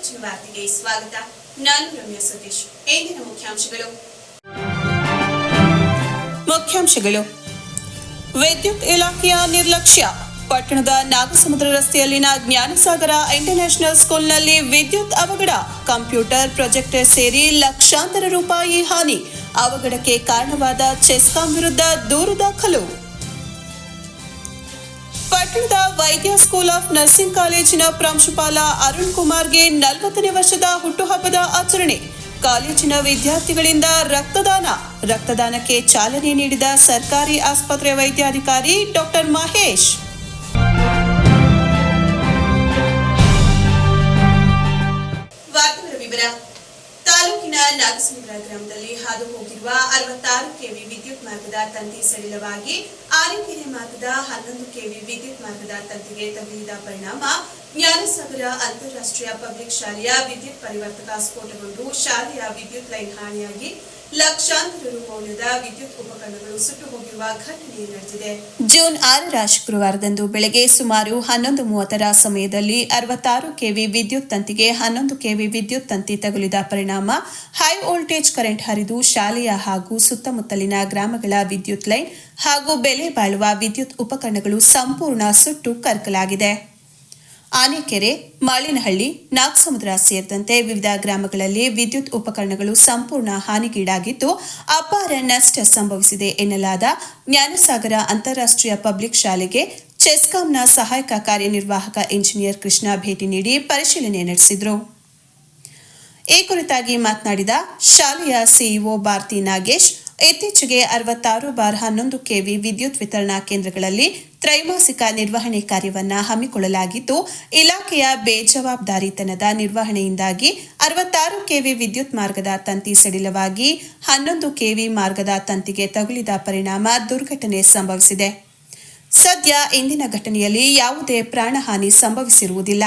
ಹೆಚ್ಚಿನ ವಾರ್ತೆಗೆ ಸ್ವಾಗತ. ನಾನು ರಮ್ಯಾ ಸತೀಶ್. ಇಂದಿನ ಮುಖ್ಯಾಂಶಗಳು. ವಿದ್ಯುತ್ ಇಲಾಖೆಯ ನಿರ್ಲಕ್ಷ್ಯ. ಪಟ್ಟಣದ ನಾಗಸಮುದ್ರ ರಸ್ತೆಯಲ್ಲಿನ ಜ್ಞಾನಸಾಗರ ಇಂಟರ್ನ್ಯಾಷನಲ್ ಸ್ಕೂಲ್ನಲ್ಲಿ ವಿದ್ಯುತ್ ಅವಘಡ. ಕಂಪ್ಯೂಟರ್ ಪ್ರೊಜೆಕ್ಟರ್ ಸೇರಿ ಲಕ್ಷಾಂತರ ರೂಪಾಯಿ ಹಾನಿ. ಅವಘಡಕ್ಕೆ ಕಾರಣವಾದ ಚೆಸ್ಕಾಂ ವಿರುದ್ಧ ದೂರು ದಾಖಲು. ಪಟ್ಟಣದ ವೈದ್ಯ ಸ್ಕೂಲ್ ಆಫ್ ನರ್ಸಿಂಗ್ ಕಾಲೇಜಿನ ಪ್ರಾಂಶುಪಾಲ ಅರುಣ್ ಕುಮಾರ್ಗೆ 40ನೇ ವರ್ಷದ ಹುಟ್ಟುಹಬ್ಬದ ಆಚರಣೆ. ಕಾಲೇಜಿನ ವಿದ್ಯಾರ್ಥಿಗಳಿಂದ ರಕ್ತದಾನಕ್ಕೆ ಚಾಲನೆ ನೀಡಿದ ಸರ್ಕಾರಿ ಆಸ್ಪತ್ರೆ ವೈದ್ಯಾಧಿಕಾರಿ ಡಾಕ್ಟರ್ ಮಹೇಶ್. ತಾಲೂಕಿನ ನಾಗಸಮುದ್ರ ಗ್ರಾಮದಲ್ಲಿ ಹಾದು ಹೋಗಿರುವ 66 ಕೆವಿ ವಿದ್ಯುತ್ ಮಾರ್ಗದ ತಂತಿ ಸಡಿಲವಾಗಿ ಆನೆಕೆರೆ ಮಾರ್ಗದ 11 ಕೆವಿ ವಿದ್ಯುತ್ ಮಾರ್ಗದ ತಂತಿಗೆ ತಗುಲಿದ ಪರಿಣಾಮ ಜ್ಞಾನಸಾಗರ ಅಂತಾರಾಷ್ಟ್ರೀಯ ಪಬ್ಲಿಕ್ ಶಾಲೆಯ ವಿದ್ಯುತ್ ಪರಿವರ್ತಕ ಸ್ಫೋಟಗೊಂಡು ಶಾಲೆಯ ವಿದ್ಯುತ್ ಲೈನ್ ಹಾನಿಯಾಗಿ ಲಕ್ಷಾಂತರ ರು ಮೌಲ್ಯದ ವಿದ್ಯುತ್ ಉಪಕರಣಗಳು ಸುಟ್ಟು ಹೋಗಿರುವ ಘಟನೆ ನಡೆದಿದೆ. ಜೂನ್ 6ರ ಶುಕ್ರವಾರದಂದು ಬೆಳಗ್ಗೆ ಸುಮಾರು 11:30ರ ಸಮಯದಲ್ಲಿ 66 ಕೆವಿ ವಿದ್ಯುತ್ ತಂತಿಗೆ 11 ಕೆವಿ ವಿದ್ಯುತ್ ತಂತಿ ತಗುಲಿದ ಪರಿಣಾಮ ಹೈ ವೋಲ್ಟೇಜ್ ಕರೆಂಟ್ ಹರಿದು ಶಾಲೆಯ ಹಾಗೂ ಸುತ್ತಮುತ್ತಲಿನ ಗ್ರಾಮಗಳ ವಿದ್ಯುತ್ ಲೈನ್ ಹಾಗೂ ಬೆಲೆ ಬಾಳುವ ವಿದ್ಯುತ್ ಉಪಕರಣಗಳು ಸಂಪೂರ್ಣ ಸುಟ್ಟು ಕರಕಲಾಗಿದೆ. ಆನೆಕೆರೆ, ಮಾಳಿನಹಳ್ಳಿ, ನಾಗಸಮುದ್ರ ಸೇರಿದಂತೆ ವಿವಿಧ ಗ್ರಾಮಗಳಲ್ಲಿ ವಿದ್ಯುತ್ ಉಪಕರಣಗಳು ಸಂಪೂರ್ಣ ಹಾನಿಗೀಡಾಗಿದ್ದು ಅಪಾರ ನಷ್ಟ ಸಂಭವಿಸಿದೆ ಎನ್ನಲಾದ ಜ್ಞಾನಸಾಗರ ಅಂತಾರಾಷ್ಟ್ರೀಯ ಪಬ್ಲಿಕ್ ಶಾಲೆಗೆ ಚೆಸ್ಕಾಂನ ಸಹಾಯಕ ಕಾರ್ಯನಿರ್ವಾಹಕ ಇಂಜಿನಿಯರ್ ಕೃಷ್ಣ ಭೇಟಿ ನೀಡಿ ಪರಿಶೀಲನೆ ನಡೆಸಿದರು. ಈ ಕುರಿತಾಗಿ ಮಾತನಾಡಿದ ಶಾಲೆಯ ಸಿಇಒ ಭಾರತಿ ನಾಗೇಶ್, ಇತ್ತೀಚೆಗೆ 66/11 ಕೆವಿ ವಿದ್ಯುತ್ ವಿತರಣಾ ಕೇಂದ್ರಗಳಲ್ಲಿ ತ್ರೈಮಾಸಿಕ ನಿರ್ವಹಣೆ ಕಾರ್ಯವನ್ನು ಹಮ್ಮಿಕೊಳ್ಳಲಾಗಿದ್ದು ಇಲಾಖೆಯ ಬೇಜವಾಬ್ದಾರಿತನದ ನಿರ್ವಹಣೆಯಿಂದಾಗಿ 66 ಕೆವಿ ವಿದ್ಯುತ್ ಮಾರ್ಗದ ತಂತಿ ಸಡಿಲವಾಗಿ 11 ಕೆವಿ ಮಾರ್ಗದ ತಂತಿಗೆ ತಗುಲಿದ ಪರಿಣಾಮ ದುರ್ಘಟನೆ ಸಂಭವಿಸಿದೆ. ಸದ್ಯ ಇಂದಿನ ಘಟನೆಯಲ್ಲಿ ಯಾವುದೇ ಪ್ರಾಣಹಾನಿ ಸಂಭವಿಸಿರುವುದಿಲ್ಲ.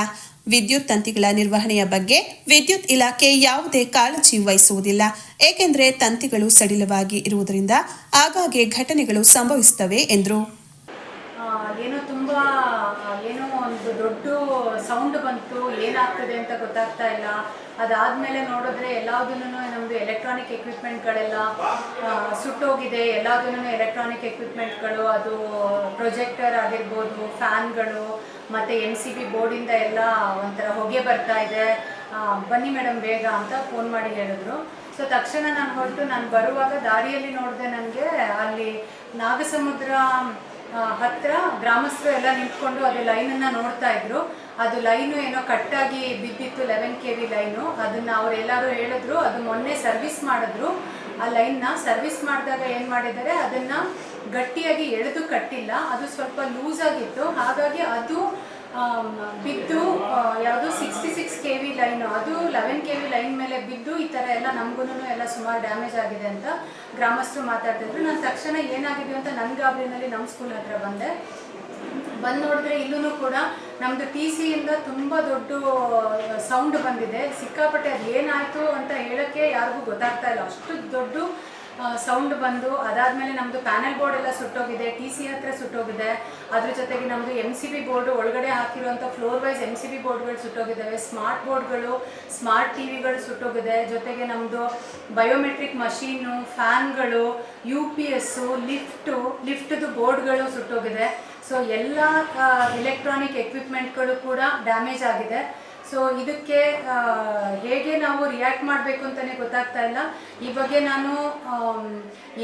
ವಿದ್ಯುತ್ ತಂತಿಗಳ ನಿರ್ವಹಣೆಯ ಬಗ್ಗೆ ವಿದ್ಯುತ್ ಇಲಾಖೆ ಯಾವುದೇ ಕಾಳಜಿ ವಹಿಸುವುದಿಲ್ಲ. ಏಕೆಂದರೆ ತಂತಿಗಳು ಸಡಿಲವಾಗಿ ಇರುವುದರಿಂದ ಆಗಾಗ್ಗೆ ಘಟನೆಗಳು ಸಂಭವಿಸುತ್ತವೆ ಎಂದರು. ಏನೋ ಒಂದು ದೊಡ್ಡ ಸೌಂಡ್ ಬಂತು, ಏನಾಗ್ತದೆ ಅಂತ ಗೊತ್ತಾಗ್ತಾ ಇಲ್ಲ. ಅದಾದಮೇಲೆ ನೋಡಿದ್ರೆ ಎಲ್ಲದನ್ನೂ ನಮ್ಮದು ಎಲೆಕ್ಟ್ರಾನಿಕ್ ಎಕ್ವಿಪ್ಮೆಂಟ್ಗಳೆಲ್ಲ ಸುಟ್ಟೋಗಿದೆ. ಎಲ್ಲದನ್ನೂ ಎಲೆಕ್ಟ್ರಾನಿಕ್ ಎಕ್ವಿಪ್ಮೆಂಟ್ಗಳು, ಅದು ಪ್ರೊಜೆಕ್ಟರ್ ಆಗಿರ್ಬೋದು, ಫ್ಯಾನ್ಗಳು ಮತ್ತು MCB ಬೋರ್ಡಿಂದ ಎಲ್ಲ ಒಂಥರ ಹೊಗೆ ಬರ್ತಾ ಇದೆ, ಬನ್ನಿ ಮೇಡಮ್ ಬೇಗ ಅಂತ ಫೋನ್ ಮಾಡಿ ಹೇಳಿದ್ರು. ಸೊ ತಕ್ಷಣ ನಾನು ಬರುವಾಗ ದಾರಿಯಲ್ಲಿ ನೋಡಿದೆ, ನನಗೆ ಅಲ್ಲಿ ನಾಗಸಮುದ್ರ ಹತ್ತಿರ ಗ್ರಾಮಸ್ಥರು ಎಲ್ಲ ನಿಂತ್ಕೊಂಡು ಅದು ಲೈನನ್ನು ನೋಡ್ತಾ ಇದ್ರು. ಅದು ಲೈನು ಏನೋ ಕಟ್ಟಾಗಿ ಬಿದ್ದಿತ್ತು, 11 ಕೆವಿ ಲೈನು. ಅದನ್ನು ಅವರೆಲ್ಲರೂ ಹೇಳಿದ್ರು, ಅದು ಮೊನ್ನೆ ಸರ್ವಿಸ್ ಮಾಡಿದ್ರು. ಆ ಲೈನ್ನ ಸರ್ವಿಸ್ ಮಾಡಿದಾಗ ಏನು ಮಾಡಿದ್ದಾರೆ, ಅದನ್ನು ಗಟ್ಟಿಯಾಗಿ ಎಳೆದು ಕಟ್ಟಿಲ್ಲ, ಅದು ಸ್ವಲ್ಪ ಲೂಸ್ ಆಗಿತ್ತು. ಹಾಗಾಗಿ ಅದು ಬಿದ್ದು ಯಾವುದು 66 ಕೆವಿ ಲೈನು, ಅದು 11 ಕೆವಿ ಲೈನ್ ಮೇಲೆ ಬಿದ್ದು ಈ ಥರ ಎಲ್ಲ ನಮಗೂ ಎಲ್ಲ ಸುಮಾರು ಡ್ಯಾಮೇಜ್ ಆಗಿದೆ ಅಂತ ಗ್ರಾಮಸ್ಥರು ಮಾತಾಡ್ತಿದ್ರು. ನಾನು ತಕ್ಷಣ ಏನಾಗಿದೆ ಅಂತ ನನ್ನ ಗಾಬರಿನಲ್ಲಿ ನಮ್ಮ ಸ್ಕೂಲ್ ಹತ್ರ ಬಂದು ನೋಡಿದ್ರೆ ಇಲ್ಲೂ ಕೂಡ ನಮ್ಮದು TCಯಿಂದ ತುಂಬ ದೊಡ್ಡ ಸೌಂಡ್ ಬಂದಿದೆ. ಸಿಕ್ಕಾಪಟ್ಟೆ ಅದು ಏನಾಯಿತು ಅಂತ ಹೇಳೋಕ್ಕೆ ಯಾರಿಗೂ ಗೊತ್ತಾಗ್ತಾ ಇಲ್ಲ, ಅಷ್ಟು ದೊಡ್ಡ ಸೌಂಡ್ ಬಂದು. ಅದಾದಮೇಲೆ ನಮ್ಮದು ಪ್ಯಾನೆಲ್ ಬೋರ್ಡ್ ಎಲ್ಲ ಸುಟ್ಟೋಗಿದೆ, TC ಹತ್ರ ಸುಟ್ಟೋಗಿದೆ. ಅದ್ರ ಜೊತೆಗೆ ನಮ್ಮದು MCB ಬೋರ್ಡು ಒಳಗಡೆ ಹಾಕಿರುವಂಥ ಫ್ಲೋರ್ ವೈಸ್ MCB ಬೋರ್ಡ್ಗಳು ಸುಟ್ಟೋಗಿದ್ದಾವೆ, ಸ್ಮಾರ್ಟ್ ಬೋರ್ಡ್ಗಳು, ಸ್ಮಾರ್ಟ್ TVಗಳು ಸುಟ್ಟೋಗಿದೆ. ಜೊತೆಗೆ ನಮ್ಮದು ಬಯೋಮೆಟ್ರಿಕ್ ಮಷೀನು, ಫ್ಯಾನ್ಗಳು, UPS, ಲಿಫ್ಟ್ದು ಬೋರ್ಡ್ಗಳು ಸುಟ್ಟೋಗಿದೆ. ಸೊ ಎಲ್ಲ ಎಲೆಕ್ಟ್ರಾನಿಕ್ ಎಕ್ವಿಪ್ಮೆಂಟ್ಗಳು ಕೂಡ ಡ್ಯಾಮೇಜ್ ಆಗಿದೆ. ಸೊ ಇದಕ್ಕೆ ಹೇಗೆ ನಾವು ರಿಯಾಕ್ಟ್ ಮಾಡಬೇಕು ಅಂತಲೇ ಗೊತ್ತಾಗ್ತಾ ಇಲ್ಲ. ಈ ಬಗ್ಗೆ ನಾನು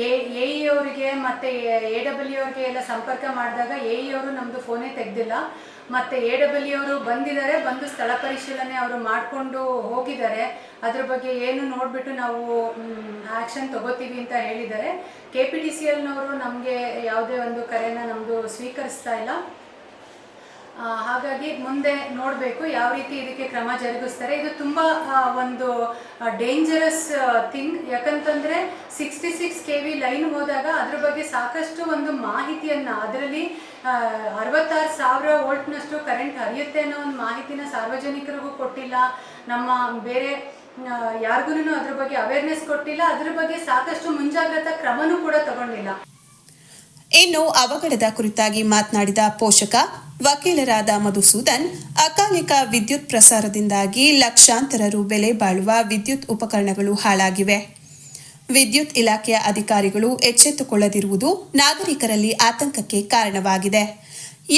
AE ಅವರಿಗೆ ಮತ್ತು AW ಅವ್ರಿಗೆ ಎಲ್ಲ ಸಂಪರ್ಕ ಮಾಡಿದಾಗ AE ಅವರು ನಮ್ಮದು ಫೋನೇ ತೆಗೆದಿಲ್ಲ. ಮತ್ತು AW ಅವರು ಬಂದು ಸ್ಥಳ ಪರಿಶೀಲನೆ ಅವರು ಮಾಡಿಕೊಂಡು ಹೋಗಿದ್ದಾರೆ. ಅದ್ರ ಬಗ್ಗೆ ಏನು ನೋಡಿಬಿಟ್ಟು ನಾವು ಆ್ಯಕ್ಷನ್ ತಗೋತೀವಿ ಅಂತ ಹೇಳಿದ್ದಾರೆ. KPTCLನವರು ನಮಗೆ ಯಾವುದೇ ಒಂದು ಕರೆನ ನಮ್ಮದು ಸ್ವೀಕರಿಸ್ತಾ ಇಲ್ಲ. ಹಾಗಾಗಿ ಮುಂದೆ ನೋಡಬೇಕು ಯಾವ ರೀತಿ ಇದಕ್ಕೆ ಕ್ರಮ ಜರುಗಿಸ್ತಾರೆ. ಇದು ತುಂಬ ಒಂದು ಡೇಂಜರಸ್ ಥಿಂಗ್. ಯಾಕಂತಂದರೆ 66 ಕೆವಿ ಲೈನ್ ಹೋದಾಗ ಅದ್ರ ಬಗ್ಗೆ ಸಾಕಷ್ಟು ಒಂದು ಮಾಹಿತಿಯನ್ನು, ಅದರಲ್ಲಿ 66,000 ವೋಲ್ಟ್ನಷ್ಟು ಕರೆಂಟ್ ಹರಿಯುತ್ತೆ ಅನ್ನೋ ಒಂದು ಮಾಹಿತಿನ ಸಾರ್ವಜನಿಕರಿಗೂ ಕೊಟ್ಟಿಲ್ಲ, ನಮ್ಮ ಬೇರೆ ಯಾರಿಗೂ ಅದ್ರ ಬಗ್ಗೆ ಅವೇರ್ನೆಸ್ ಕೊಟ್ಟಿಲ್ಲ, ಅದ್ರ ಬಗ್ಗೆ ಸಾಕಷ್ಟು ಮುಂಜಾಗ್ರತಾ ಕ್ರಮನೂ ಕೂಡ ತಗೊಂಡಿಲ್ಲ. ಇನ್ನು ಅವಘಡದ ಕುರಿತಾಗಿ ಮಾತನಾಡಿದ ಪೋಷಕ ವಕೀಲರಾದ ಮಧುಸೂದನ್, ಅಕಾಲಿಕ ವಿದ್ಯುತ್ ಪ್ರಸಾರದಿಂದಾಗಿ ಲಕ್ಷಾಂತರ ರು ಬೆಲೆ ಬಾಳುವ ವಿದ್ಯುತ್ ಉಪಕರಣಗಳು ಹಾಳಾಗಿವೆ. ವಿದ್ಯುತ್ ಇಲಾಖೆಯ ಅಧಿಕಾರಿಗಳು ಎಚ್ಚೆತ್ತುಕೊಳ್ಳದಿರುವುದು ನಾಗರಿಕರಲ್ಲಿ ಆತಂಕಕ್ಕೆ ಕಾರಣವಾಗಿದೆ.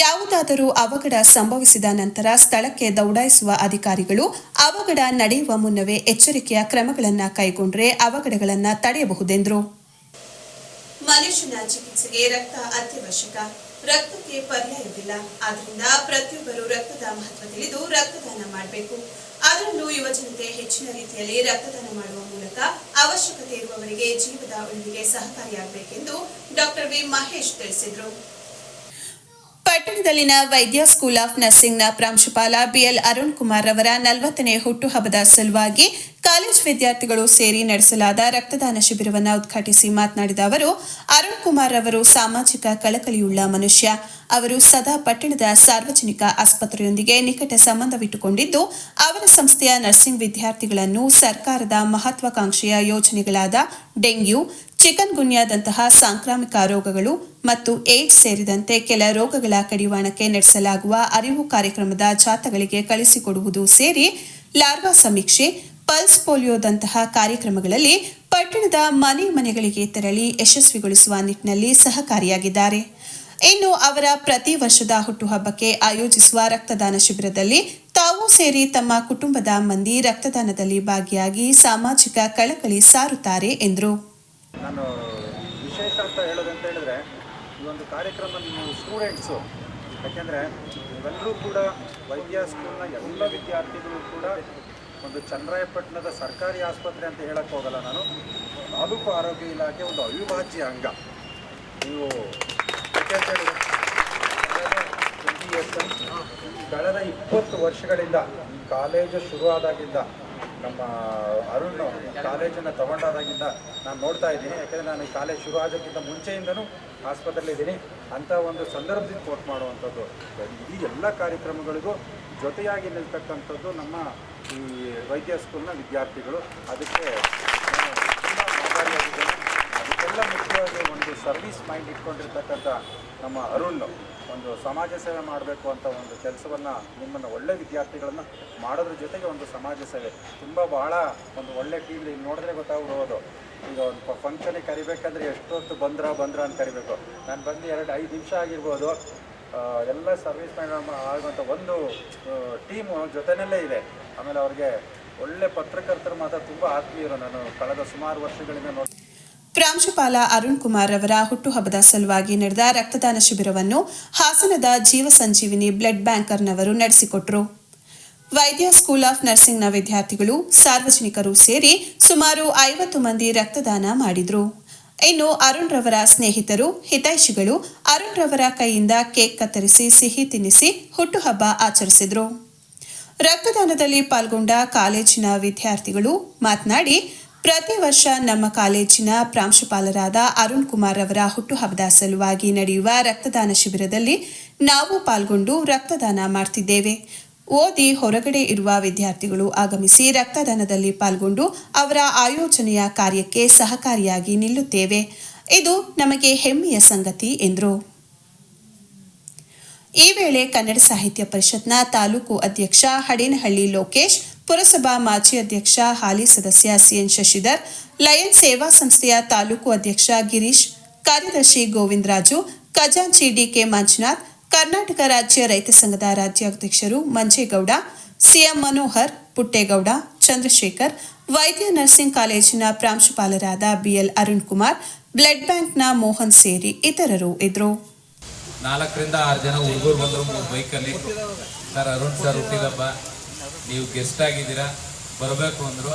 ಯಾವುದಾದರೂ ಅವಘಡ ಸಂಭವಿಸಿದ ನಂತರ ಸ್ಥಳಕ್ಕೆ ದೌಡಾಯಿಸುವ ಅಧಿಕಾರಿಗಳು ಅವಘಡ ನಡೆಯುವ ಮುನ್ನವೇ ಎಚ್ಚರಿಕೆಯ ಕ್ರಮಗಳನ್ನು ಕೈಗೊಂಡರೆ ಅವಘಡಗಳನ್ನು ತಡೆಯಬಹುದೆಂದರು. ಮನುಷ್ಯನ ಚಿಕಿತ್ಸೆಗೆ ರಕ್ತ ಅತ್ಯವಶ್ಯಕ. ರಕ್ತಕ್ಕೆ ಪರ್ಯಾಯವಿಲ್ಲ. ಆದ್ದರಿಂದ ಪ್ರತಿಯೊಬ್ಬರು ರಕ್ತದ ಮಹತ್ವ ತಿಳಿದು ರಕ್ತದಾನ ಮಾಡಬೇಕು. ಅದರಲ್ಲೂ ಯುವಜನತೆ ಹೆಚ್ಚಿನ ರೀತಿಯಲ್ಲಿ ರಕ್ತದಾನ ಮಾಡುವ ಮೂಲಕ ಅವಶ್ಯಕತೆ ಇರುವವರಿಗೆ ಜೀವದ ಉಳಿವಿಗೆ ಸಹಕಾರಿಯಾಗಬೇಕೆಂದು ಡಾಕ್ಟರ್ ವಿ ಮಹೇಶ್ ತಿಳಿಸಿದರು. ಪಟ್ಟಣದಲ್ಲಿನ ವೈದ್ಯ ಸ್ಕೂಲ್ ಆಫ್ ನರ್ಸಿಂಗ್ನ ಪ್ರಾಂಶುಪಾಲ ಬಿಎಲ್ ಅರುಣ್ ಕುಮಾರ್ ಅವರ 40ನೇ ಹುಟ್ಟುಹಬ್ಬದ ಸಲುವಾಗಿ ಕಾಲೇಜು ವಿದ್ಯಾರ್ಥಿಗಳು ಸೇರಿ ನಡೆಸಲಾದ ರಕ್ತದಾನ ಶಿಬಿರವನ್ನು ಉದ್ಘಾಟಿಸಿ ಮಾತನಾಡಿದ ಅವರು, ಅರುಣ್ ಕುಮಾರ್ ಅವರು ಸಾಮಾಜಿಕ ಕಳಕಳಿಯುಳ್ಳ ಮನುಷ್ಯ. ಅವರು ಸದಾ ಪಟ್ಟಣದ ಸಾರ್ವಜನಿಕ ಆಸ್ಪತ್ರೆಯೊಂದಿಗೆ ನಿಕಟ ಸಂಬಂಧವಿಟ್ಟುಕೊಂಡಿದ್ದು, ಅವರ ಸಂಸ್ಥೆಯ ನರ್ಸಿಂಗ್ ವಿದ್ಯಾರ್ಥಿಗಳನ್ನು ಸರ್ಕಾರದ ಮಹತ್ವಾಕಾಂಕ್ಷೆಯ ಯೋಜನೆಗಳಾದ ಡೆಂಗ್ಯೂ, ಚಿಕನ್ ಗುನ್ಯಾದಂತಹ ಸಾಂಕ್ರಾಮಿಕ ರೋಗಗಳು ಮತ್ತು ಏಡ್ಸ್ ಸೇರಿದಂತೆ ಕೆಲ ರೋಗಗಳ ಕಡಿವಾಣಕ್ಕೆ ನಡೆಸಲಾಗುವ ಅರಿವು ಕಾರ್ಯಕ್ರಮದ ಜಾಥಾಗಳಿಗೆ ಕಳಿಸಿಕೊಡುವುದು ಸೇರಿ ಲಾರ್ವಾ ಸಮೀಕ್ಷೆ, ಪಲ್ಸ್ ಪೋಲಿಯೋದಂತಹ ಕಾರ್ಯಕ್ರಮಗಳಲ್ಲಿ ಪಟ್ಟಣದ ಮನೆಗಳಿಗೆ ತೆರಳಿ ಯಶಸ್ವಿಗೊಳಿಸುವ ನಿಟ್ಟಿನಲ್ಲಿ ಸಹಕಾರಿಯಾಗಿದ್ದಾರೆ. ಇನ್ನು ಅವರ ಪ್ರತಿ ವರ್ಷದ ಹುಟ್ಟುಹಬ್ಬಕ್ಕೆ ಆಯೋಜಿಸುವ ರಕ್ತದಾನ ಶಿಬಿರದಲ್ಲಿ ತಾವು ಸೇರಿ ತಮ್ಮ ಕುಟುಂಬದ ಮಂದಿ ರಕ್ತದಾನದಲ್ಲಿ ಭಾಗಿಯಾಗಿ ಸಾಮಾಜಿಕ ಕಳಕಳಿ ಸಾರುತ್ತಾರೆ ಎಂದರು. ನಾನು ವಿಶೇಷ ಅಂತ ಹೇಳೋದಂತ ಹೇಳಿದ್ರೆ, ಈ ಒಂದು ಕಾರ್ಯಕ್ರಮ ನೀವು ಸ್ಟೂಡೆಂಟ್ಸು, ಯಾಕೆಂದರೆ ಇವೆಲ್ಲರೂ ಕೂಡ ವೈದ್ಯ ಸ್ಕೂಲ್ನ ಎಲ್ಲ ವಿದ್ಯಾರ್ಥಿಗಳು ಕೂಡ ಒಂದು ಚನ್ನರಾಯಪಟ್ಟಣದ ಸರ್ಕಾರಿ ಆಸ್ಪತ್ರೆ ಅಂತ ಹೇಳಕ್ಕೆ ಹೋಗಲ್ಲ ನಾನು, ತಾಲೂಕು ಆರೋಗ್ಯ ಇಲಾಖೆ ಒಂದು ಅವಿಭಾಜ್ಯ ಅಂಗ. ನೀವು ಯಾಕೆಂತ ಹೇಳಿದ್ರೆ ಕಳೆದ 20 ವರ್ಷಗಳಿಂದ ಈ ಕಾಲೇಜು ಶುರುವಾದಾಗಿಂದ, ನಮ್ಮ ಅರುಣ್ ಕಾಲೇಜನ್ನು ತಗೊಂಡಾದಾಗಿಂದ ನಾನು ನೋಡ್ತಾ ಇದ್ದೀನಿ. ಯಾಕೆಂದರೆ ನಾನು ಈ ಕಾಲೇಜ್ ಶುರು ಆಗೋಕ್ಕಿಂತ ಮುಂಚೆಯಿಂದನೂ ಆಸ್ಪತ್ರೆಯಲ್ಲಿದ್ದೀನಿ. ಅಂಥ ಒಂದು ಸಂದರ್ಭದಿಂದ ಕೋಟ್ ಮಾಡುವಂಥದ್ದು ಈ ಎಲ್ಲ ಕಾರ್ಯಕ್ರಮಗಳಿಗೂ ಜೊತೆಯಾಗಿ ನಿಲ್ತಕ್ಕಂಥದ್ದು ನಮ್ಮ ಈ ವೈದ್ಯ ಸ್ಕೂಲ್ನ ವಿದ್ಯಾರ್ಥಿಗಳು. ಅದಕ್ಕೆ ನಾನು ತುಂಬ ಆಭಾರಿಯಾಗಿದ್ದೇನೆ. ಅದಕ್ಕೆಲ್ಲ ಮುಖ್ಯವಾಗಿ ಒಂದು ಸರ್ವಿಸ್ ಮೈಂಡ್ ಇಟ್ಕೊಂಡಿರ್ತಕ್ಕಂಥ ನಮ್ಮ ಅರುಣ್ ಒಂದು ಸಮಾಜ ಸೇವೆ ಮಾಡಬೇಕು ಅಂತ ಒಂದು ಕೆಲಸವನ್ನು, ನಿಮ್ಮನ್ನು ಒಳ್ಳೆ ವಿದ್ಯಾರ್ಥಿಗಳನ್ನು ಮಾಡೋದ್ರ ಜೊತೆಗೆ ಒಂದು ಸಮಾಜ ಸೇವೆ ಬಹಳ ಒಂದು ಒಳ್ಳೆ ಟೀಮ್. ಈಗ ನೋಡಿದ್ರೆ ಗೊತ್ತಾಗ್ಬೋದು, ಈಗ ಒಂದು ಫಂಕ್ಷನಿಗೆ ಕರಿಬೇಕಂದ್ರೆ ಎಷ್ಟೊತ್ತು ಬಂದ್ರ ಅಂತ ಕರಿಬೇಕು. ನಾನು ಬಂದು 2-5 ನಿಮಿಷ ಆಗಿರ್ಬೋದು. ಎಲ್ಲ ಸರ್ವಿಸ್ ಆಗುವಂಥ ಒಂದು ಟೀಮು ಜೊತೆಯಲ್ಲೇ ಇದೆ. ಆಮೇಲೆ ಅವ್ರಿಗೆ ಒಳ್ಳೆ ಪತ್ರಕರ್ತರು ಮಾತ್ರ ತುಂಬ ಆತ್ಮೀಯರು. ನಾನು ಕಳೆದ ಸುಮಾರು ವರ್ಷಗಳಿಂದ ನೋಡಿ. ಪ್ರಾಂಶುಪಾಲ ಅರುಣ್ ಕುಮಾರ್ ಅವರ ಹುಟ್ಟುಹಬ್ಬದ ಸಲುವಾಗಿ ನಡೆದ ರಕ್ತದಾನ ಶಿಬಿರವನ್ನು ಹಾಸನದ ಜೀವ ಸಂಜೀವಿನಿ ಬ್ಲಡ್ ಬ್ಯಾಂಕರ್ನವರು ನಡೆಸಿಕೊಟ್ಟರು. ವೈದ್ಯ ಸ್ಕೂಲ್ ಆಫ್ ನರ್ಸಿಂಗ್ನ ವಿದ್ಯಾರ್ಥಿಗಳು, ಸಾರ್ವಜನಿಕರು ಸೇರಿ ಸುಮಾರು 50 ಮಂದಿ ರಕ್ತದಾನ ಮಾಡಿದರು. ಇನ್ನು ಅರುಣ್ ರವರ ಸ್ನೇಹಿತರು, ಹಿತೈಷಿಗಳು ಅರುಣ್ ರವರ ಕೈಯಿಂದ ಕೇಕ್ ಕತ್ತರಿಸಿ ಸಿಹಿ ತಿನ್ನಿಸಿ ಹುಟ್ಟುಹಬ್ಬ ಆಚರಿಸಿದರು. ರಕ್ತದಾನದಲ್ಲಿ ಪಾಲ್ಗೊಂಡ ಕಾಲೇಜಿನ ವಿದ್ಯಾರ್ಥಿಗಳು ಮಾತನಾಡಿ, ಪ್ರತಿ ವರ್ಷ ನಮ್ಮ ಕಾಲೇಜಿನ ಪ್ರಾಂಶುಪಾಲರಾದ ಅರುಣ್ ಕುಮಾರ್ ಅವರ ಹುಟ್ಟುಹಬ್ಬದ ಸಲುವಾಗಿ ನಡೆಯುವ ರಕ್ತದಾನ ಶಿಬಿರದಲ್ಲಿ ನಾವು ಪಾಲ್ಗೊಂಡು ರಕ್ತದಾನ ಮಾಡ್ತಿದ್ದೇವೆ. ಓದಿ ಹೊರಗಡೆ ಇರುವ ವಿದ್ಯಾರ್ಥಿಗಳು ಆಗಮಿಸಿ ರಕ್ತದಾನದಲ್ಲಿ ಪಾಲ್ಗೊಂಡು ಅವರ ಆಯೋಜನೆಯ ಕಾರ್ಯಕ್ಕೆ ಸಹಕಾರಿಯಾಗಿ ನಿಲ್ಲುತ್ತೇವೆ. ಇದು ನಮಗೆ ಹೆಮ್ಮೆಯ ಸಂಗತಿ ಎಂದರು. ಈ ವೇಳೆ ಕನ್ನಡ ಸಾಹಿತ್ಯ ಪರಿಷತ್ನ ತಾಲೂಕು ಅಧ್ಯಕ್ಷ ಹಡೇನಹಳ್ಳಿ ಲೋಕೇಶ್, ಪುರಸಭಾ ಮಾಜಿ ಅಧ್ಯಕ್ಷ ಹಾಲಿ ಸದಸ್ಯ ಸಿಎನ್ ಶಶಿಧರ್, ಲಯನ್ ಸೇವಾ ಸಂಸ್ಥೆಯ ತಾಲೂಕು ಅಧ್ಯಕ್ಷ ಗಿರೀಶ್, ಕಾರ್ಯದರ್ಶಿ ಗೋವಿಂದರಾಜು, ಖಜಾಂಚಿ ಡಿಕೆ ಮಂಜುನಾಥ್, ಕರ್ನಾಟಕ ರಾಜ್ಯ ರೈತ ಸಂಘದ ರಾಜ್ಯಾಧ್ಯಕ್ಷರು ಮಂಜೇಗೌಡ, ಸಿಎಂ ಮನೋಹರ್, ಪುಟ್ಟೇಗೌಡ, ಚಂದ್ರಶೇಖರ್, ವೈದ್ಯ ನರ್ಸಿಂಗ್ ಕಾಲೇಜಿನ ಪ್ರಾಂಶುಪಾಲರಾದ ಬಿಎಲ್ ಅರುಣ್ ಕುಮಾರ್, ಬ್ಲಡ್ ಬ್ಯಾಂಕ್ನ ಮೋಹನ್ ಸೇರಿ ಇತರರು ಇದ್ದರು. 4 ರಿಂದ 6 ಜನ ಹುಡುಗರು ಬಂದರು ಬೈಕಲ್ಲಿ. ಸರ್ ಅರುಣ್ ಸರ್ ಹುಟ್ಟಿದಪ್ಪ, ನೀವು ಗೆಸ್ಟ್ ಆಗಿದ್ದೀರಾ, ಬರಬೇಕು ಅಂದರು.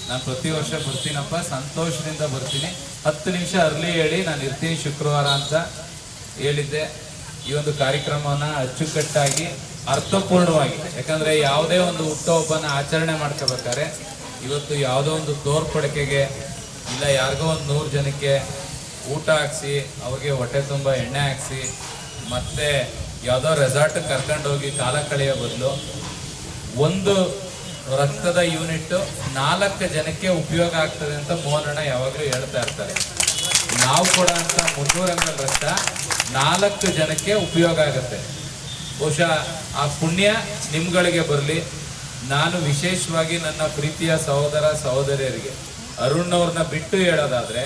ನಾನು ಪ್ರತಿ ವರ್ಷ ಬರ್ತೀನಪ್ಪ, ಸಂತೋಷದಿಂದ ಬರ್ತೀನಿ. 10 ನಿಮಿಷ ಅರ್ಲಿ ಹೇಳಿ ನಾನು ಇರ್ತೀನಿ ಶುಕ್ರವಾರ ಅಂತ ಹೇಳಿದ್ದೆ. ಈ ಒಂದು ಕಾರ್ಯಕ್ರಮವನ್ನು ಅಚ್ಚುಕಟ್ಟಾಗಿ ಅರ್ಥಪೂರ್ಣವಾಗಿ, ಯಾಕಂದರೆ ಯಾವುದೇ ಒಂದು ಹುಟ್ಟುಹಬ್ಬನ ಆಚರಣೆ ಮಾಡ್ಕೋಬೇಕಾದ್ರೆ ಇವತ್ತು ಯಾವುದೋ ಒಂದು ತೋರ್ಪಡಿಕೆಗೆ ಇಲ್ಲ ಯಾರಿಗೋ ಒಂದು 100 ಜನಕ್ಕೆ ಊಟ ಹಾಕ್ಸಿ ಅವ್ರಿಗೆ ಹೊಟ್ಟೆ ತುಂಬ ಎಣ್ಣೆ ಹಾಕ್ಸಿ ಮತ್ತೆ ಯಾವುದೋ ರೆಸಾರ್ಟ್ ಕರ್ಕೊಂಡೋಗಿ ಕಾಲ ಕಳೆಯೋ ಬದಲು ಒಂದು ರಕ್ತದ ಯೂನಿಟ್ 4 ಜನಕ್ಕೆ ಉಪಯೋಗ ಆಗ್ತದೆ ಅಂತ ಮೋಹನಣ್ಣ ಯಾವಾಗಲೂ ಹೇಳ್ತಾ ಇರ್ತಾರೆ. ನಾವು ಕೂಡ ಅಂತ 300 ml ರಕ್ತ 4 ಜನಕ್ಕೆ ಉಪಯೋಗ ಆಗುತ್ತೆ. ಬಹುಶಃ ಆ ಪುಣ್ಯ ನಿಮ್ಗಳಿಗೆ ಬರಲಿ. ನಾನು ವಿಶೇಷವಾಗಿ ನನ್ನ ಪ್ರೀತಿಯ ಸಹೋದರ ಸಹೋದರಿಯರಿಗೆ ಅರುಣ್ ಅವ್ರನ್ನ ಬಿಟ್ಟು ಹೇಳೋದಾದ್ರೆ,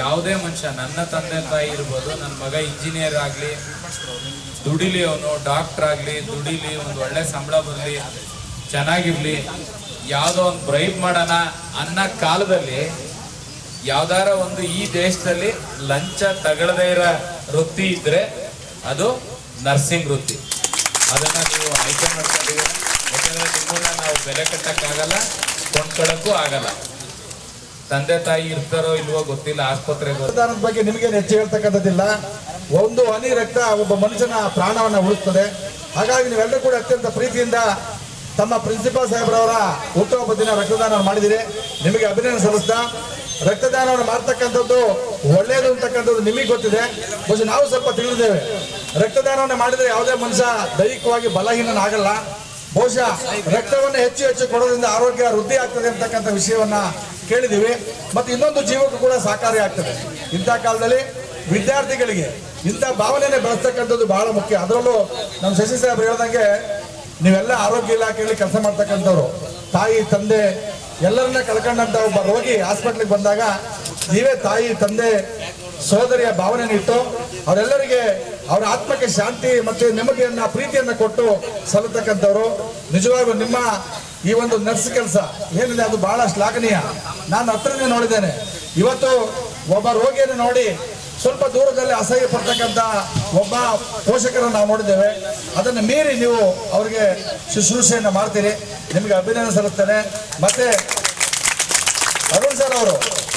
ಯಾವುದೇ ಮನುಷ್ಯ, ನನ್ನ ತಂದೆ ತಾಯಿ ಇರ್ಬೋದು, ನನ್ನ ಮಗ ಇಂಜಿನಿಯರ್ ಆಗಲಿ ದುಡಿಲಿ, ಅವನು ಡಾಕ್ಟರ್ ಆಗಲಿ ದುಡಿಲಿ, ಒಂದು ಒಳ್ಳೆ ಸಂಬಳ ಬರಲಿ, ಚೆನ್ನಾಗಿರ್ಲಿ, ಯಾವುದೋ ಒಂದು ಬ್ರೈಬ್ ಮಾಡೋಣ ಅನ್ನೋ ಕಾಲದಲ್ಲಿ ಯಾವ್ದಾರ ಒಂದು ಈ ದೇಶದಲ್ಲಿ ಲಂಚ ತಗೊಳ್ಳದೇ ಇರೋ ವೃತ್ತಿ ಇದ್ರೆ ಅದು ನರ್ಸಿಂಗ್ ವೃತ್ತಿ. ಅದನ್ನ ನೀವು ಆಯ್ಕೆ ಮಾಡ್ಕೊಂಡಿದ್ದೀರ. ಯಾಕಂದ್ರೆ ನಿಮ್ಮನ್ನ ನಾವು ಬೆಲೆ ಕಟ್ಟಕ್ಕಾಗಲ್ಲ, ಕೊಂಡ್ಕೊಳ್ಳಕ್ಕೂ ಆಗಲ್ಲ. ತಂದೆ ತಾಯಿ ಇರ್ತಾರೋ ಇಲ್ವೋ ಗೊತ್ತಿಲ್ಲ, ಆಸ್ಪತ್ರೆಗೆ ರಕ್ತದಾನದ ಬಗ್ಗೆ ನಿಮಗೆ ಹೆಚ್ಚು ಹೇಳ್ತಕ್ಕಂಥದ್ದಿಲ್ಲ. ಒಂದು ಹನಿ ರಕ್ತ ಒಬ್ಬ ಮನುಷ್ಯನ ಪ್ರಾಣವನ್ನ ಉಳಿಸ್ತದೆ. ಹಾಗಾಗಿ ನೀವೆಲ್ಲರೂ ಕೂಡ ಅತ್ಯಂತ ಪ್ರೀತಿಯಿಂದ ತಮ್ಮ ಪ್ರಿನ್ಸಿಪಾಲ್ ಸಾಹೇಬ್ರವರ ಹುಟ್ಟುಹಬ್ಬ ದಿನ ರಕ್ತದಾನ ಮಾಡಿದಿರಿ. ನಿಮಗೆ ಅಭಿನಂದನೆ ಸಲ್ಲಿಸ್ತಾ, ರಕ್ತದಾನವನ್ನು ಮಾಡ್ತಕ್ಕಂಥದ್ದು ಒಳ್ಳೆಯದು ಅಂತಕ್ಕಂಥದ್ದು ನಿಮಗೆ ಗೊತ್ತಿದೆ. ಬಹುಶಃ ನಾವು ಸ್ವಲ್ಪ ತಿಳಿದಿದ್ದೇವೆ. ರಕ್ತದಾನವನ್ನು ಮಾಡಿದರೆ ಯಾವುದೇ ಮನುಷ್ಯ ದೈಹಿಕವಾಗಿ ಬಲಹೀನನಾಗಲ್ಲ. ಬಹುಶಃ ರಕ್ತವನ್ನು ಹೆಚ್ಚು ಹೆಚ್ಚು ಕೊಡೋದ್ರಿಂದ ಆರೋಗ್ಯ ವೃದ್ಧಿ ಆಗ್ತದೆ ಅಂತಕ್ಕಂಥ ವಿಷಯವನ್ನ ಕೇಳಿದ್ದೀವಿ. ಮತ್ತು ಇನ್ನೊಂದು ಜೀವಕ್ಕೂ ಕೂಡ ಸಹಕಾರಿ ಆಗ್ತದೆ. ಇಂಥ ಕಾಲದಲ್ಲಿ ವಿದ್ಯಾರ್ಥಿಗಳಿಗೆ ಇಂಥ ಭಾವನೆಯನ್ನು ಬೆಳೆಸ್ತಕ್ಕಂಥದ್ದು ಬಹಳ ಮುಖ್ಯ. ಅದರಲ್ಲೂ ನಮ್ಮ ಶಶಿ ಸಾಹೇಬ್ ಹೇಳ್ದಂಗೆ ನೀವೆಲ್ಲ ಆರೋಗ್ಯ ಇಲಾಖೆಯಲ್ಲಿ ಕೆಲಸ ಮಾಡ್ತಕ್ಕಂಥವ್ರು, ತಾಯಿ ತಂದೆ ಎಲ್ಲರನ್ನ ಕಳ್ಕೊಂಡಂತ ಒಬ್ಬ ರೋಗಿ ಹಾಸ್ಪಿಟ್ಲಿಗೆ ಬಂದಾಗ ನೀವೇ ತಾಯಿ ತಂದೆ ಸೋದರಿಯ ಭಾವನೆಯನ್ನು ಇಟ್ಟು ಅವರೆಲ್ಲರಿಗೆ ಅವರ ಆತ್ಮಕ್ಕೆ ಶಾಂತಿ ಮತ್ತು ನೆಮ್ಮದಿಯನ್ನ ಪ್ರೀತಿಯನ್ನ ಕೊಟ್ಟು ಸಲ್ಲತಕ್ಕಂಥವ್ರು. ನಿಜವಾಗ್ಲೂ ನಿಮ್ಮ ಈ ಒಂದು ನರ್ಸ್ ಕೆಲಸ ಏನಿದೆ ಅದು ಬಹಳ ಶ್ಲಾಘನೀಯ. ನಾನು ಹತ್ರನೇ ನೋಡಿದ್ದೇನೆ. ಇವತ್ತು ಒಬ್ಬ ರೋಗಿಯನ್ನು ನೋಡಿ ಸ್ವಲ್ಪ ದೂರದಲ್ಲಿ ಅಸಹ್ಯ ಪಡ್ತಕ್ಕಂಥ ಒಬ್ಬ ಪೋಷಕರನ್ನು ನಾವು ನೋಡಿದ್ದೇವೆ. ಅದನ್ನು ಮೀರಿ ನೀವು ಅವರಿಗೆ ಶುಶ್ರೂಷೆಯನ್ನು ಮಾಡ್ತೀರಿ. ನಿಮಗೆ ಅಭಿನಂದನೆ ಸಲ್ಲಿಸ್ತೇನೆ. ಮತ್ತೆ ಅರುಣ್ ಸರ್ ಅವರು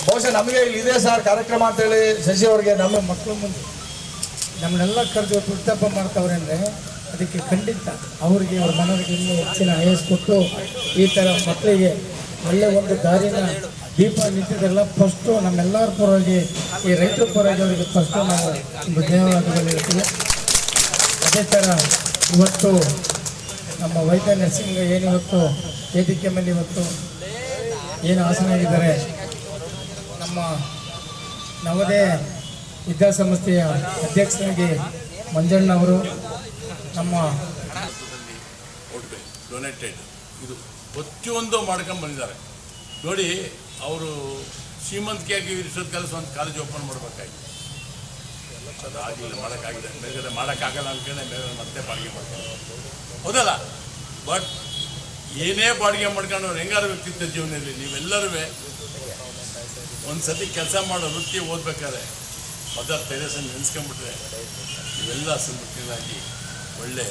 ಬಹುಶಃ ನಮಗೆ ಇಲ್ಲಿ ಇದೆ ಸರ್ ಕಾರ್ಯಕ್ರಮ ಅಂತೇಳಿ ಶಶಿ ಅವರಿಗೆ ನಮ್ಮ ಮಕ್ಕಳು ಮುಂದೆ ನಮ್ಮನ್ನೆಲ್ಲ ಕರೆದು ಹುಟ್ಟುಹಬ್ಬ ಮಾಡ್ತಾವ್ರೆ ಅಂದರೆ ಅದಕ್ಕೆ ಖಂಡಿತ ಅವರಿಗೆ ಅವ್ರ ಮನೆಯವರಿಗೆ ಇನ್ನೂ ಹೆಚ್ಚಿನ ಆಯಸ್ಸು ಕೊಟ್ಟು ಈ ಥರ ಮಕ್ಕಳಿಗೆ ಒಳ್ಳೆ ಒಂದು ದಾರಿನ ದೀಪ ನಿಂತಿದ್ದೆಲ್ಲ ಫಸ್ಟು ನಮ್ಮೆಲ್ಲರ ಪರವಾಗಿ ಈ ರೈತರ ಪರವಾಗಿ ಅವರಿಗೆ ಫಸ್ಟು ನಾವು ಒಂದು ಧನ್ಯವಾದಗಳು ಹೇಳ್ತೀವಿ. ಅದೇ ಥರ ಇವತ್ತು ನಮ್ಮ ವೈದ್ಯ ನರ್ಸಿಂಗ್ ಏನಿವತ್ತು ವೇದಿಕೆ ಮೇಲೆ ಇವತ್ತು ಏನು ಆಸನಾಗಿದ್ದಾರೆ, ನಮ್ಮ ನವೋದಯ ವಿದ್ಯಾಸಂಸ್ಥೆಯ ಅಧ್ಯಕ್ಷರಾಗಿ ಮಂಜಣ್ಣ ಅವರು, ನಮ್ಮ ಡೊನೇಟೆಡ್ ಇದು ಪ್ರತಿಯೊಂದು ಮಾಡ್ಕೊಂಡು ಬಂದಿದ್ದಾರೆ ನೋಡಿ. ಅವರು ಶ್ರೀಮಂತಿಕೆಯಾಗಿ ಇಷ್ಟೊತ್ತು ಕೆಲಸ ಒಂದು ಕಾಲೇಜ್ ಓಪನ್ ಮಾಡಬೇಕಾಗಿತ್ತು, ಅದಾಗಲಿಲ್ಲ, ಮಾಡೋಕ್ಕಾಗಿದೆ. ಬೇರೆ ಮಾಡೋಕ್ಕಾಗಲ್ಲ ಅಂದ್ಕೊಂಡೆ ಬೇರೆ ಮತ್ತೆ ಬಾಡಿಗೆ ಮಾಡ್ಕೊಂಡು ಹೌದಲ್ಲ. ಬಟ್ ಏನೇ ಬಾಡಿಗೆ ಮಾಡ್ಕೊಂಡು ಹೆಂಗಾರು ವ್ಯಕ್ತಿತ್ವ ಜೀವನದಲ್ಲಿ ನೀವೆಲ್ಲರೂ ಒಂದು ಸತಿ ಕೆಲಸ ಮಾಡೋ ವೃತ್ತಿ ಓದಬೇಕಾದ್ರೆ ಮದರ್ ತೆರೇಸನ್ನು ನೆನೆಸ್ಕೊಂಡ್ಬಿಟ್ರೆ ನೀವೆಲ್ಲ ಸಮೃದ್ಧಿಗಳಾಗಿ ಒಳ್ಳೆ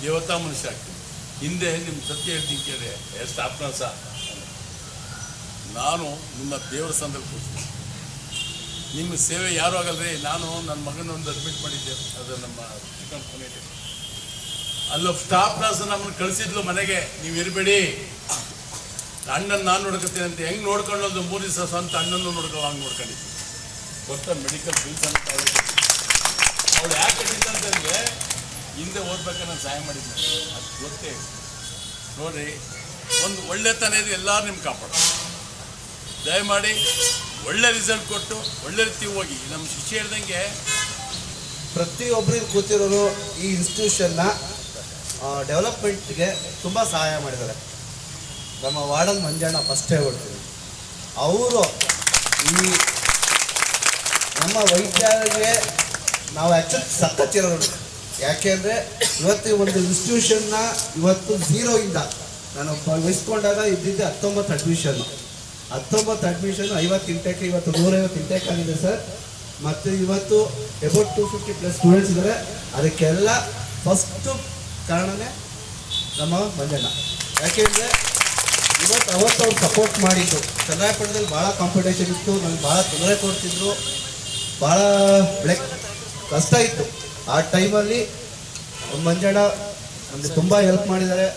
ದೇವತಾ ಮನುಷ್ಯ ಆಗ್ತೀನಿ. ಹಿಂದೆ ನಿಮ್ಮ ಸತ್ಯ ಹೇಳ್ತೀನಿ ಕೇಳಿ, ಎಷ್ಟು ಆಪ್ನಾಸ ನಾನು ನಿಮ್ಮ ದೇವರ ಸ್ಥಾನದಲ್ಲಿ ಕೂರ್ತೀನಿ. ನಿಮ್ಮ ಸೇವೆ ಯಾರೂ ಆಗಲ್ರಿ. ನಾನು ನನ್ನ ಮಗನೊಂದು ಅಡ್ಮಿಟ್ ಮಾಡಿದ್ದೆ, ಅದು ನಮ್ಮ ಚಿಕನ್ ಪುನೇಟಿ, ಅಲ್ಲೊಬ್ಬ ಸ್ಟಾಫ್ ನರ್ಸ್ ನಮ್ಮನ್ನು ಕಳಿಸಿದ್ಲು ಮನೆಗೆ, ನೀವು ಇರಬೇಡಿ ಅಣ್ಣನ ನಾನು ನೋಡ್ಕೊತೀನಿ ಅಂತ. ಹೆಂಗೆ ನೋಡ್ಕೊಳ್ಳೋದು 3 ದಿವಸ ಸ್ವಂತ ಅಣ್ಣನ್ನು ನೋಡ್ಕೊ ಹಂಗೆ ನೋಡ್ಕೊಂಡಿದ್ದೆ. ಗೊತ್ತಾ ಮೆಡಿಕಲ್ ಬಿಲ್ಸ್ ಅಂತ ಅವಳು ಯಾಕೆ ಕಟ್ಟಿದ್ದ ಅಂತಂದರೆ ಹಿಂದೆ ಓದ್ಬೇಕಾದ್ರೆ ನಾನು ಸಹಾಯ ಮಾಡಿದ್ದೆ, ಅದು ಗೊತ್ತೇ. ನೋಡಿರಿ, ಒಂದು ಒಳ್ಳೆತನ ಇದು ಎಲ್ಲರೂ ನಿಮ್ಗೆ ಕಾಪಾಡ. ದಯಮಾಡಿ ಒಳ್ಳೆ ರಿಸಲ್ಟ್ ಕೊಟ್ಟು ಒಳ್ಳೆ ರೀತಿ ಹೋಗಿ. ನಮ್ಮ ಶಿಷ್ಯ ಹೇಳ್ದಂಗೆ ಪ್ರತಿಯೊಬ್ಬರಿಗೆ ಕೂತಿರೋರು ಈ ಇನ್ಸ್ಟಿಟ್ಯೂಷನ್ನ ಡೆವಲಪ್ಮೆಂಟ್ಗೆ ತುಂಬ ಸಹಾಯ ಮಾಡಿದ್ದಾರೆ. ನಮ್ಮ ವಾರ್ಡನ್ ಮಂಜಣ್ಣ ಫಸ್ಟ್ ಹೇಳ್ಬಿಡ್ತೀನಿ, ಅವರು ಈ ನಮ್ಮ ವೈದ್ಯರಿಗೆ ನಾವು ಆ್ಯಕ್ಚುಲಿ ಸಖತ್ತಿರೋರು. ಯಾಕೆಂದರೆ ಇವತ್ತು ಒಂದು ಇನ್ಸ್ಟಿಟ್ಯೂಷನ್ನ ಇವತ್ತು 0ಇಂದ ನಾನು ವಹಿಸ್ಕೊಂಡಾಗ ಇದ್ದಿದ್ದೆ 19 ಅಡ್ಮಿಷನ್ನು. 19 ಅಡ್ಮಿಷನ್ 50 ಇಂಟೇಕ್, ಇವತ್ತು 150 ಇಂಟೇಕ್ ಆಗಿದೆ ಸರ್. ಮತ್ತು ಇವತ್ತು ಅಬೌಟ್ 250+ ಸ್ಟೂಡೆಂಟ್ಸ್ ಇದ್ದಾರೆ. ಅದಕ್ಕೆಲ್ಲ ಫಸ್ಟು ಕಾರಣನೇ ನಮ್ಮ ಮಂಜಣ್ಣ. ಯಾಕೆಂದರೆ ಇವತ್ತು ಅವತ್ತು ಅವ್ರು ಸಪೋರ್ಟ್ ಮಾಡಿದ್ದು. ಚನ್ನರಾಯಪಟ್ಟಣದಲ್ಲಿ ಭಾಳ ಕಾಂಪಿಟೇಷನ್ ಇತ್ತು, ನನಗೆ ಭಾಳ ತೊಂದರೆ ಕೊಡ್ತಿದ್ರು, ಭಾಳ ಕಷ್ಟ ಇತ್ತು. ಆ ಟೈಮಲ್ಲಿ ಮಂಜಣ್ಣ ನಮಗೆ ತುಂಬ ಹೆಲ್ಪ್ ಮಾಡಿದ್ದಾರೆ.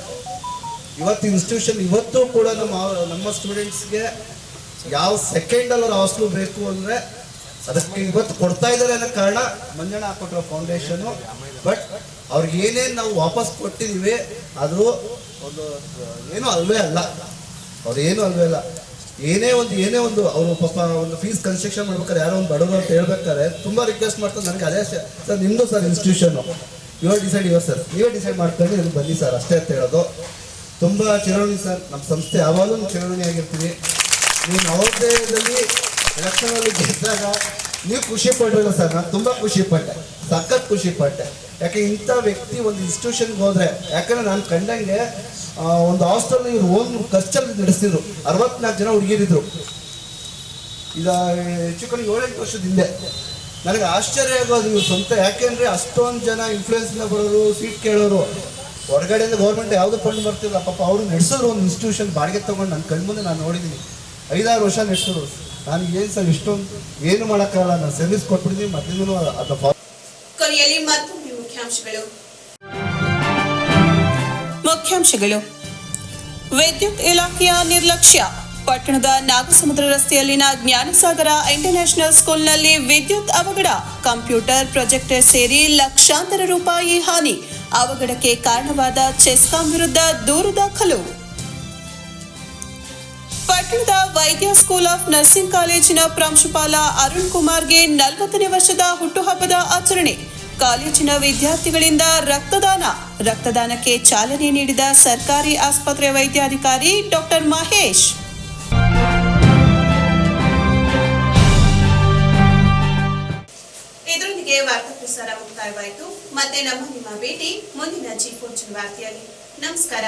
ಇವತ್ತು ಇನ್ಸ್ಟಿಟ್ಯೂಷನ್ ಇವತ್ತು ಕೂಡ ನಮ್ಮ ಸ್ಟೂಡೆಂಟ್ಸ್ಗೆ ಯಾವ ಸೆಕೆಂಡಲ್ಲಿ ಅವ್ರ ಹಾಸ್ಟೆಲ್ ಬೇಕು ಅಂದರೆ ಅದಕ್ಕೆ ಇವತ್ತು ಕೊಡ್ತಾ ಇದ್ದಾರೆ ಅನ್ನೋ ಕಾರಣ ಮಂಜಣ್ಣ ಹಾಕೊಟ್ಟಿರೋ ಫೌಂಡೇಶನು. ಬಟ್ ಅವ್ರಿಗೆ ಏನೇನು ನಾವು ವಾಪಸ್ ಕೊಟ್ಟಿದ್ದೀವಿ ಅದು ಒಂದು ಏನೂ ಅಲ್ವೇ ಅಲ್ಲ. ಅವ್ರು ಏನೂ ಅಲ್ವೇ ಅಲ್ಲ. ಏನೇ ಒಂದು ಅವರು ಪಾಪ ಒಂದು ಫೀಸ್ ಕನ್ಸ್ಟ್ರಕ್ಷನ್ ಮಾಡ್ಬೇಕಾದ್ರೆ ಯಾರೋ ಒಂದು ಬಡವರು ಅಂತ ಹೇಳ್ಬೇಕಾದ್ರೆ ತುಂಬ ರಿಕ್ವೆಸ್ಟ್ ಮಾಡ್ತಾರೆ ನನಗೆ. ಅದೇ ಸರ್ ನಿಮ್ಮದು ಸರ್ ಇನ್ಸ್ಟಿಟ್ಯೂಷನ್ನು ಯುವರ್ ಸರ್, ನೀವೇ ಡಿಸೈಡ್ ಮಾಡ್ಕೊಂಡು ಇದನ್ನು ಬನ್ನಿ ಸರ್, ಅಷ್ಟೇ ಅಂತ ಹೇಳೋದು. ತುಂಬ ಚಿರಋಣಿ ಸರ್, ನಮ್ಮ ಸಂಸ್ಥೆ ಯಾವಾಗಲೂ ಚಿರಋಣಿ ಆಗಿರ್ತೀವಿ. ನೀವು ನವೋದಯದಲ್ಲಿ ಎಲೆಕ್ಷನಲ್ಲಿ ಗೆದ್ದಾಗ ನೀವು ಖುಷಿ ಪಡ್ರಲ್ಲ ಸರ್, ನಾನು ತುಂಬ ಖುಷಿ ಪಟ್ಟೆ, ಸಖತ್ ಖುಷಿ ಪಟ್ಟೆ. ಯಾಕೆ ಇಂಥ ವ್ಯಕ್ತಿ ಒಂದು ಇನ್ಸ್ಟಿಟ್ಯೂಷನ್ಗೆ ಹೋದರೆ, ಯಾಕಂದರೆ ನಾನು ಕಂಡಂಗೆ ಒಂದು ಹಾಸ್ಟೆಲ್ ಇವ್ರು ಓನ್ ಖರ್ಚಲ್ಲಿ ನಡೆಸ್ತಿದ್ರು, 64 ಜನ ಹುಡುಗಿರಿದ್ರು. ಇದು ಹೆಚ್ಚು ಕಮ್ಮಿ 7-8 ವರ್ಷದ ಹಿಂದೆ. ನನಗೆ ಆಶ್ಚರ್ಯ ಆಗೋದು ಇವ್ರು ಸ್ವಂತ, ಯಾಕೆಂದರೆ ಅಷ್ಟೊಂದು ಜನ ಇನ್ಫ್ಲೂಯೆನ್ಸ್ನ ಬರೋರು, ಸೀಟ್ ಕೇಳೋರು, ಹೊರಗಡೆಯಿಂದ ಗೌರ್ಮೆಂಟ್ ಯಾವುದೋ ಫಂಡ್ ಬರ್ತಿಲ್ಲ, ಪಾಪ ಅವರು ನಡೆಸೋರು ಒಂದು ಇನ್ಸ್ಟಿಟ್ಯೂಷನ್ ಬಾಡಿಗೆ ತೊಗೊಂಡು ನನ್ನ ಕಣ್ಮುಂದೆ ನಾನು ನೋಡಿದ್ದೀನಿ. 5-6 ವರ್ಷ ನಡೆಸೋರು. ನಾನು ಏನು ಸರ್ ಇಷ್ಟೊಂದು ಏನು ಮಾಡೋಕ್ಕಾಗಲ್ಲ, ನಾನು ಸರ್ವಿಸ್ ಕೊಟ್ಬಿಡ್ತೀನಿ ಮೊದಲಿಂದನೂ ಅದು ಕೊನೆಯಲ್ಲಿ ಮತ್ತೊಮ್ಮೆ ಮುಖ್ಯಾಂಶಗಳು. ವಿದ್ಯುತ್ ಇಲಾಖೆಯ ನಿರ್ಲಕ್ಷ್ಯ. ಪಟ್ಟಣದ ನಾಗಸಮುದ್ರ ರಸ್ತೆಯಲ್ಲಿನ ಜ್ಞಾನಸಾಗರ ಇಂಟರ್ನ್ಯಾಷನಲ್ ಸ್ಕೂಲ್ನಲ್ಲಿ ವಿದ್ಯುತ್ ಅವಘಡ. ಕಂಪ್ಯೂಟರ್ ಪ್ರೊಜೆಕ್ಟರ್ ಸೇರಿ ಲಕ್ಷಾಂತರ ರೂಪಾಯಿ ಹಾನಿ. ಅವಘಡಕ್ಕೆ ಕಾರಣವಾದ ಚೆಸ್ಕಾಂ ವಿರುದ್ಧ ದೂರು ದಾಖಲು. ಪಟ್ಟಣದ ವೈದ್ಯ ಸ್ಕೂಲ್ ಆಫ್ ನರ್ಸಿಂಗ್ ಕಾಲೇಜಿನ ಪ್ರಾಂಶುಪಾಲ ಅರುಣ್ ಕುಮಾರ್ಗೆ 40ನೇ ವರ್ಷದ ಹುಟ್ಟುಹಬ್ಬದ ಆಚರಣೆ. ಕಾಲೇಜಿನ ವಿದ್ಯಾರ್ಥಿಗಳಿಂದ ರಕ್ತದಾನಕ್ಕೆ ಚಾಲನೆ ನೀಡಿದ ಸರ್ಕಾರಿ ಆಸ್ಪತ್ರೆ ವೈದ್ಯಾಧಿಕಾರಿ ಡಾಕ್ಟರ್ ಮಹೇಶ್. ಇದರೊಂದಿಗೆ ವಾರ್ತಾ ಪ್ರಸಾರ ಮುಕ್ತಾಯವಾಯಿತು. ಮತ್ತೆ ನಿಮ್ಮ ಭೇಟಿ ಮುಂದಿನ G4 ವಾರ್ತೆಯಲ್ಲಿ. ನಮಸ್ಕಾರ.